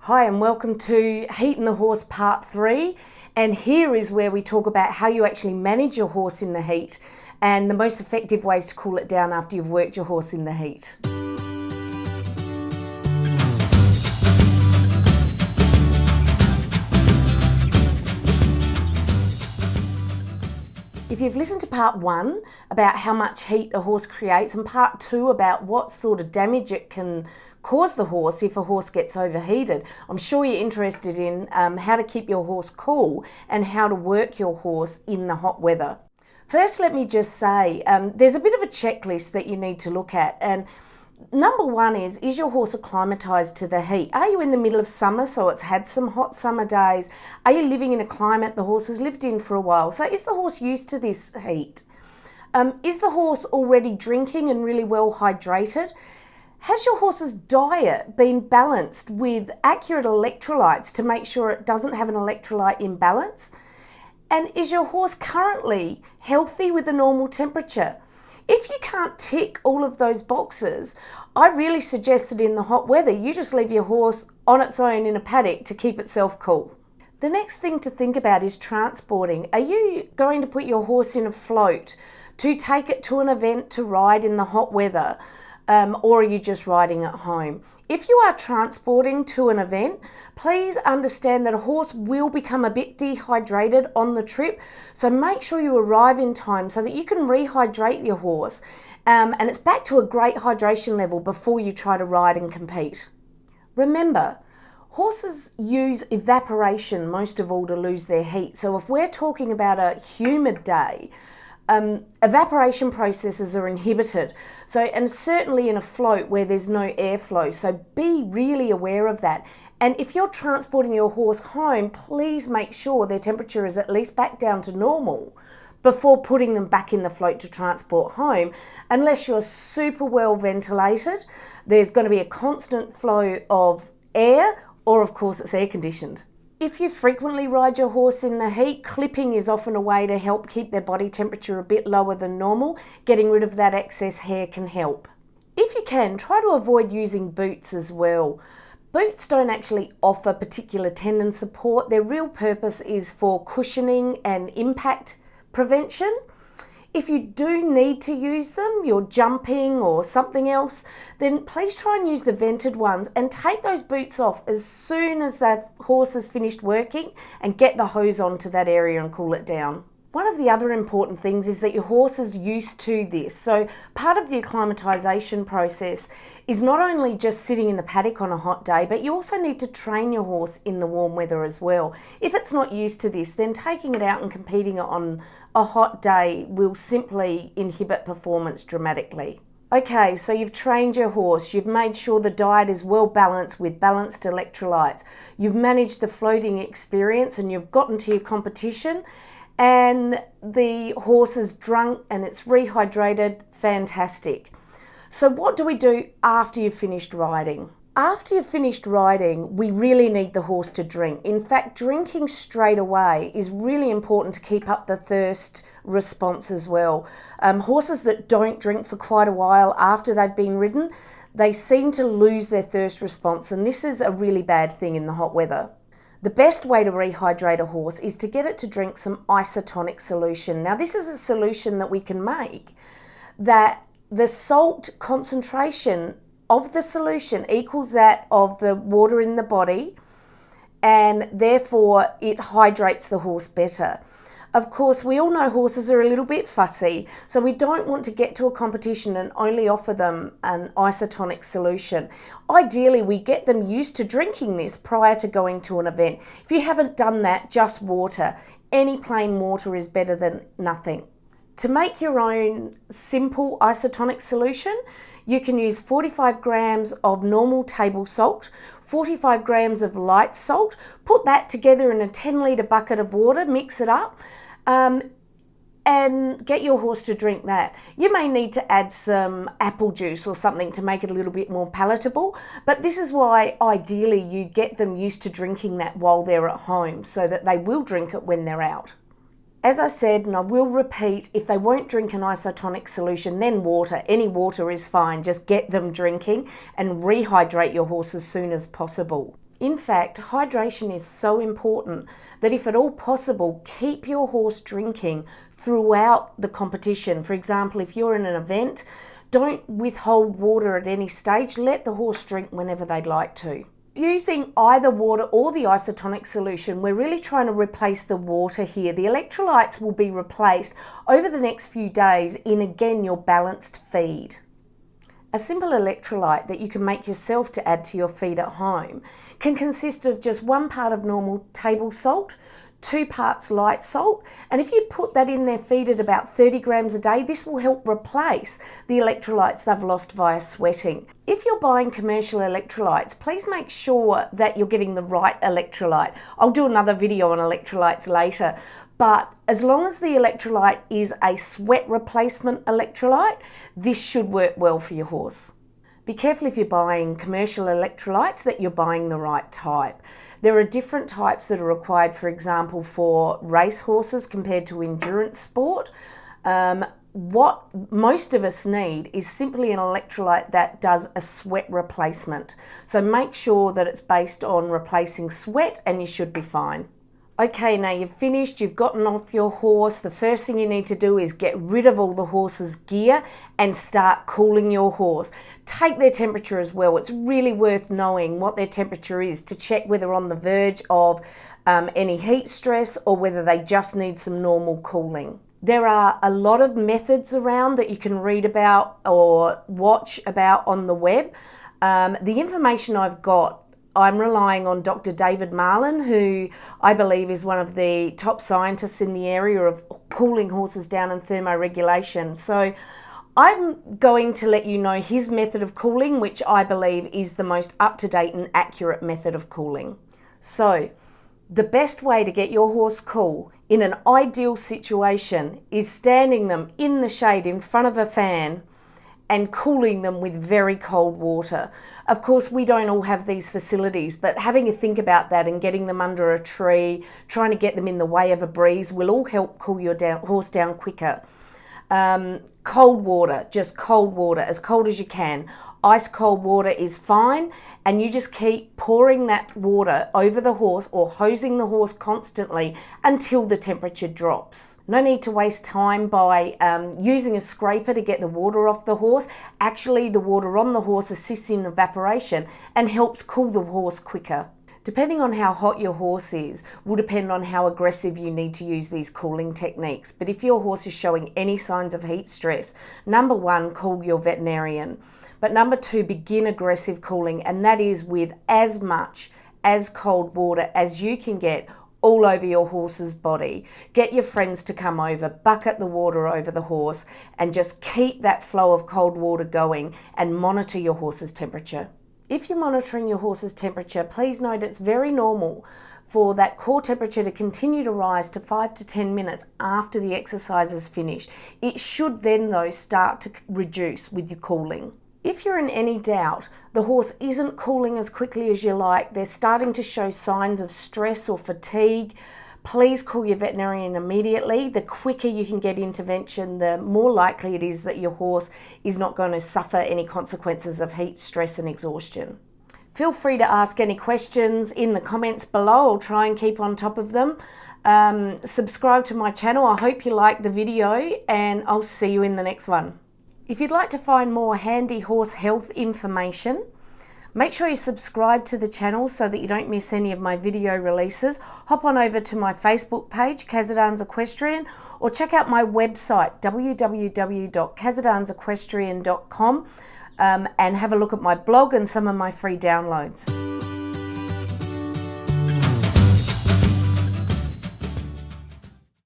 Hi and welcome to Heating the Horse Part 3, and here is where we talk about how you actually manage your horse in the heat and the most effective ways to cool it down after you've worked your horse in the heat. If you've listened to part 1 about how much heat a horse creates and part 2 about what sort of damage it can cause the horse if a horse gets overheated, I'm sure you're interested in how to keep your horse cool and how to work your horse in the hot weather. First, let me just say there's a bit of a checklist that you need to look at, and number 1 is your horse acclimatized to the heat? Are you in the middle of summer, so it's had some hot summer days? Are you living in a climate the horse has lived in for a while? So is the horse used to this heat? Is the horse already drinking and really well hydrated? Has your horse's diet been balanced with accurate electrolytes to make sure it doesn't have an electrolyte imbalance? And is your horse currently healthy with a normal temperature? If you can't tick all of those boxes, I really suggest that in the hot weather, you just leave your horse on its own in a paddock to keep itself cool. The next thing to think about is transporting. Are you going to put your horse in a float to take it to an event to ride in the hot weather? Or are you just riding at home? If you are transporting to an event, please understand that a horse will become a bit dehydrated on the trip. So make sure you arrive in time so that you can rehydrate your horse and it's back to a great hydration level before you try to ride and compete. Remember, horses use evaporation most of all to lose their heat. So if we're talking about a humid day, evaporation processes are inhibited. So, and certainly in a float where there's no airflow. So be really aware of that. And if you're transporting your horse home, please make sure their temperature is at least back down to normal before putting them back in the float to transport home. Unless you're super well ventilated, there's going to be a constant flow of air, or of course it's air conditioned. If you frequently ride your horse in the heat, clipping is often a way to help keep their body temperature a bit lower than normal. Getting rid of that excess hair can help. If you can, try to avoid using boots as well. Boots don't actually offer particular tendon support. Their real purpose is for cushioning and impact prevention. If you do need to use them, you're jumping or something else, then please try and use the vented ones and take those boots off as soon as the horse has finished working and get the hose onto that area and cool it down. One of the other important things is that your horse is used to this. So part of the acclimatization process is not only just sitting in the paddock on a hot day, but you also need to train your horse in the warm weather as well. If it's not used to this, then taking it out and competing on a hot day will simply inhibit performance dramatically. Okay, so you've trained your horse, you've made sure the diet is well balanced with balanced electrolytes, you've managed the floating experience and you've gotten to your competition, and the horse is drunk and it's rehydrated. Fantastic. So what do we do after you've finished riding? After you've finished riding, we really need the horse to drink. In fact, drinking straight away is really important to keep up the thirst response as well. Horses that don't drink for quite a while after they've been ridden, they seem to lose their thirst response, and this is a really bad thing in the hot weather. The best way to rehydrate a horse is to get it to drink some isotonic solution. Now, this is a solution that we can make that the salt concentration of the solution equals that of the water in the body, and therefore it hydrates the horse better. Of course, we all know horses are a little bit fussy, so we don't want to get to a competition and only offer them an isotonic solution. Ideally, we get them used to drinking this prior to going to an event. If you haven't done that, just water. Any plain water is better than nothing. To make your own simple isotonic solution, you can use 45 grams of normal table salt, 45 grams of light salt, put that together in a 10-litre bucket of water, mix it up, and get your horse to drink that. You may need to add some apple juice or something to make it a little bit more palatable, but this is why ideally you get them used to drinking that while they're at home so that they will drink it when they're out. As I said, and I will repeat, if they won't drink an isotonic solution, then water. Any water is fine. Just get them drinking and rehydrate your horse as soon as possible. In fact, hydration is so important that if at all possible, keep your horse drinking throughout the competition. For example, if you're in an event, don't withhold water at any stage. Let the horse drink whenever they'd like to. Using either water or the isotonic solution, we're really trying to replace the water here. The electrolytes will be replaced over the next few days in, again, your balanced feed. A simple electrolyte that you can make yourself to add to your feed at home can consist of just 1 part of normal table salt, 2 parts light salt, and if you put that in their feed at about 30 grams a day, this will help replace the electrolytes they've lost via sweating. If you're buying commercial electrolytes, please make sure that you're getting the right electrolyte. I'll do another video on electrolytes later, but as long as the electrolyte is a sweat replacement electrolyte, this should work well for your horse. Be careful if you're buying commercial electrolytes that you're buying the right type. There are different types that are required, for example, for race horses compared to endurance sport. What most of us need is simply an electrolyte that does a sweat replacement. So make sure that it's based on replacing sweat and you should be fine. Okay, now you've finished, you've gotten off your horse. The first thing you need to do is get rid of all the horse's gear and start cooling your horse. Take their temperature as well. It's really worth knowing what their temperature is to check whether on the verge of any heat stress or whether they just need some normal cooling. There are a lot of methods around that you can read about or watch about on the web. The information I've got, I'm relying on Dr. David Marlin, who I believe is one of the top scientists in the area of cooling horses down and thermoregulation. So I'm going to let you know his method of cooling, which I believe is the most up-to-date and accurate method of cooling. So the best way to get your horse cool in an ideal situation is standing them in the shade in front of a fan and cooling them with very cold water. Of course, we don't all have these facilities, but having a think about that and getting them under a tree, trying to get them in the way of a breeze will all help cool your horse down quicker. Cold water, just cold water, as cold as you can. Ice cold water is fine, and you just keep pouring that water over the horse or hosing the horse constantly until the temperature drops. No need to waste time by using a scraper to get the water off the horse. Actually, the water on the horse assists in evaporation and helps cool the horse quicker. Depending on how hot your horse is, will depend on how aggressive you need to use these cooling techniques. But if your horse is showing any signs of heat stress, number 1, call your veterinarian. But number 2, begin aggressive cooling, and that is with as much as cold water as you can get all over your horse's body. Get your friends to come over, bucket the water over the horse, and just keep that flow of cold water going and monitor your horse's temperature. If you're monitoring your horse's temperature, please note it's very normal for that core temperature to continue to rise to 5 to 10 minutes after the exercise is finished. It should then, though, start to reduce with your cooling. If you're in any doubt, the horse isn't cooling as quickly as you like, they're starting to show signs of stress or fatigue, please call your veterinarian immediately. The quicker you can get intervention, the more likely it is that your horse is not going to suffer any consequences of heat, stress and exhaustion. Feel free to ask any questions in the comments below. I'll try and keep on top of them. Subscribe to my channel. I hope you liked the video, and I'll see you in the next one. If you'd like to find more handy horse health information, make sure you subscribe to the channel so that you don't miss any of my video releases. Hop on over to my Facebook page, Kazadans Equestrian, or check out my website, www.kazadans-equestrian.com, and have a look at my blog and some of my free downloads.